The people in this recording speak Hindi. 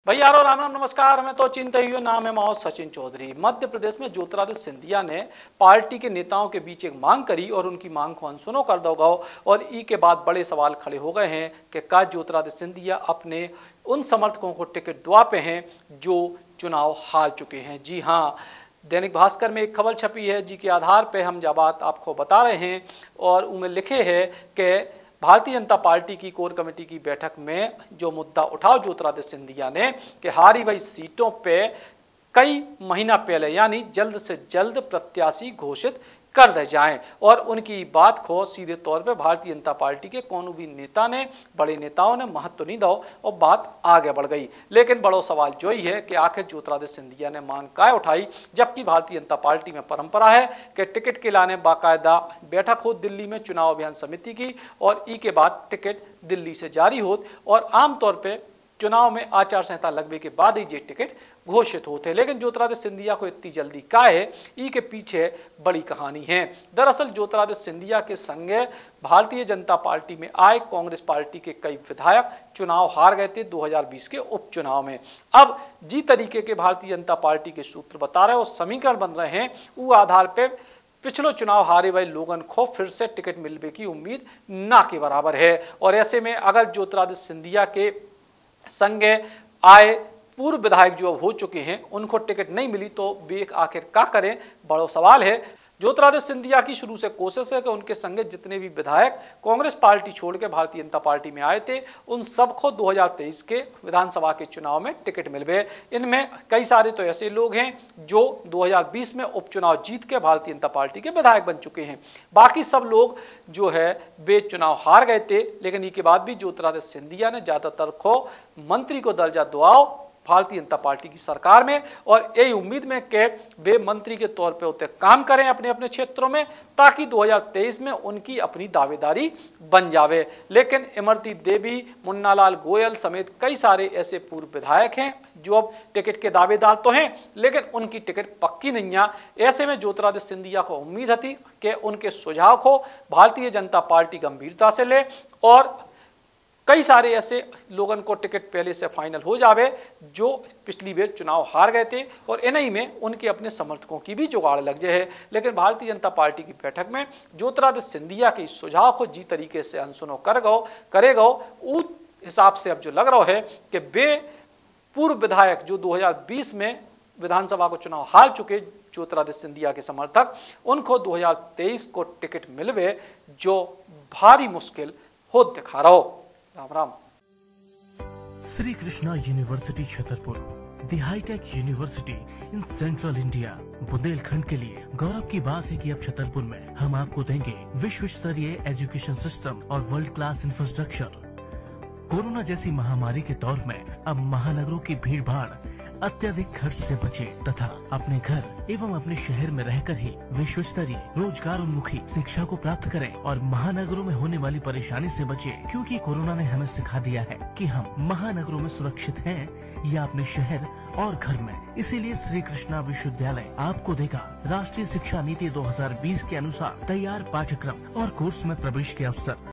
भैया यारो राम राम नमस्कार। हमें तो चिंता ही नाम है माओ सचिन चौधरी। मध्य प्रदेश में ज्योतिरादित्य सिंधिया ने पार्टी के नेताओं के बीच एक मांग करी और उनकी मांग को अनसुनो कर दो गाओ। और ई के बाद बड़े सवाल खड़े हो गए हैं कि क्या ज्योतिरादित्य सिंधिया अपने उन समर्थकों को टिकट दुआ पे हैं जो चुनाव हार चुके हैं। जी हाँ, दैनिक भास्कर में एक खबर छपी है जी के आधार पर हम जब बात आपको बता रहे हैं और उनमें लिखे है कि भारतीय जनता पार्टी की कोर कमेटी की बैठक में जो मुद्दा उठाओ ज्योतिरादित्य सिंधिया ने कि हारी हुई सीटों पे कई महीना पहले यानी जल्द से जल्द प्रत्याशी घोषित कर दे जाएं। और उनकी बात को सीधे तौर पे भारतीय जनता पार्टी के कोनो भी नेता ने, बड़े नेताओं ने महत्व नहीं दो और बात आगे बढ़ गई। लेकिन बड़ो सवाल जो ही है कि आखिर ज्योतिरादित्य सिंधिया ने मांग काय उठाई, जबकि भारतीय जनता पार्टी में परंपरा है कि टिकट के लाने बाकायदा बैठक हो दिल्ली में चुनाव अभियान समिति की और ई के बाद टिकट दिल्ली से जारी हो और आमतौर पर चुनाव में आचार संहिता लगने के बाद ही ये टिकट घोषित होते हैं। लेकिन ज्योतिरादित्य सिंधिया को इतनी जल्दी क्या है, ई के पीछे बड़ी कहानी है। दरअसल ज्योतिरादित्य सिंधिया के संगे भारतीय जनता पार्टी में आए कांग्रेस पार्टी के कई विधायक चुनाव हार गए थे 2020 के उपचुनाव में। अब जी तरीके के भारतीय जनता पार्टी के सूत्र बता रहे हैं और समीकरण बन रहे हैं, वो आधार पर पिछले चुनाव हारे हुए लोगों को फिर से टिकट मिलने की उम्मीद ना के बराबर है। और ऐसे में अगर ज्योतिरादित्य सिंधिया के संगे आए पूर्व विधायक जो हो चुके हैं उनको टिकट नहीं मिली तो वे आखिर क्या करें, बड़ा सवाल है। ज्योतिरादित्य सिंधिया की शुरू से कोशिश है कि उनके संगे जितने भी विधायक कांग्रेस पार्टी छोड़ के भारतीय जनता पार्टी में आए थे उन सबको 2023 के विधानसभा के चुनाव में टिकट मिल गए। इनमें कई सारे तो ऐसे लोग हैं जो 2020 में उपचुनाव जीत के भारतीय जनता पार्टी के विधायक बन चुके हैं। बाकी सब लोग जो है वे चुनाव हार गए थे, लेकिन इसके बाद भी ज्योतिरादित्य सिंधिया ने ज़्यादातर को मंत्री को दर्जा दुआओ भारतीय जनता पार्टी की सरकार में और यही उम्मीद में कि वे मंत्री के तौर पे होते काम करें अपने अपने क्षेत्रों में ताकि 2023 में उनकी अपनी दावेदारी बन जावे। लेकिन इमरती देवी, मुन्नालाल गोयल समेत कई सारे ऐसे पूर्व विधायक हैं जो अब टिकट के दावेदार तो हैं लेकिन उनकी टिकट पक्की नहीं है। ऐसे में ज्योतिरादित्य सिंधिया को उम्मीद थी कि उनके सुझाव को भारतीय जनता पार्टी गंभीरता से ले और कई सारे ऐसे लोगों को टिकट पहले से फाइनल हो जावे जो पिछली बार चुनाव हार गए थे और इन्हीं में उनके अपने समर्थकों की भी जुगाड़ लग जाए। लेकिन भारतीय जनता पार्टी की बैठक में ज्योतिरादित्य सिंधिया के सुझाव को जी तरीके से अनसुनो करेगा उस हिसाब से अब जो लग रहा है कि वे पूर्व विधायक जो 2020 में विधानसभा को चुनाव हार चुके ज्योतिरादित्य सिंधिया के समर्थक, उनको 2023 को टिकट मिलवे जो भारी मुश्किल हो दिखा रहा हो। Ram Ram. Shri Krishna university Chhatarpur, the hitech university in central India. Bundelkhand के लिए गौरव की बात है कि अब छतरपुर में हम आपको देंगे विश्व स्तरीय एजुकेशन सिस्टम और वर्ल्ड क्लास इंफ्रास्ट्रक्चर। कोरोना जैसी महामारी के दौर में अब महानगरों की भीड़ भाड़ अत्यधिक खर्च से बचे तथा अपने घर एवं अपने शहर में रहकर ही विश्व स्तरीय रोजगार उन्मुखी शिक्षा को प्राप्त करें और महानगरों में होने वाली परेशानी से बचे, क्योंकि कोरोना ने हमें सिखा दिया है कि हम महानगरों में सुरक्षित हैं या अपने शहर और घर में। इसीलिए श्री कृष्णा विश्वविद्यालय आपको देगा राष्ट्रीय शिक्षा नीति 2020 के अनुसार तैयार पाठ्यक्रम और कोर्स में प्रवेश के अवसर।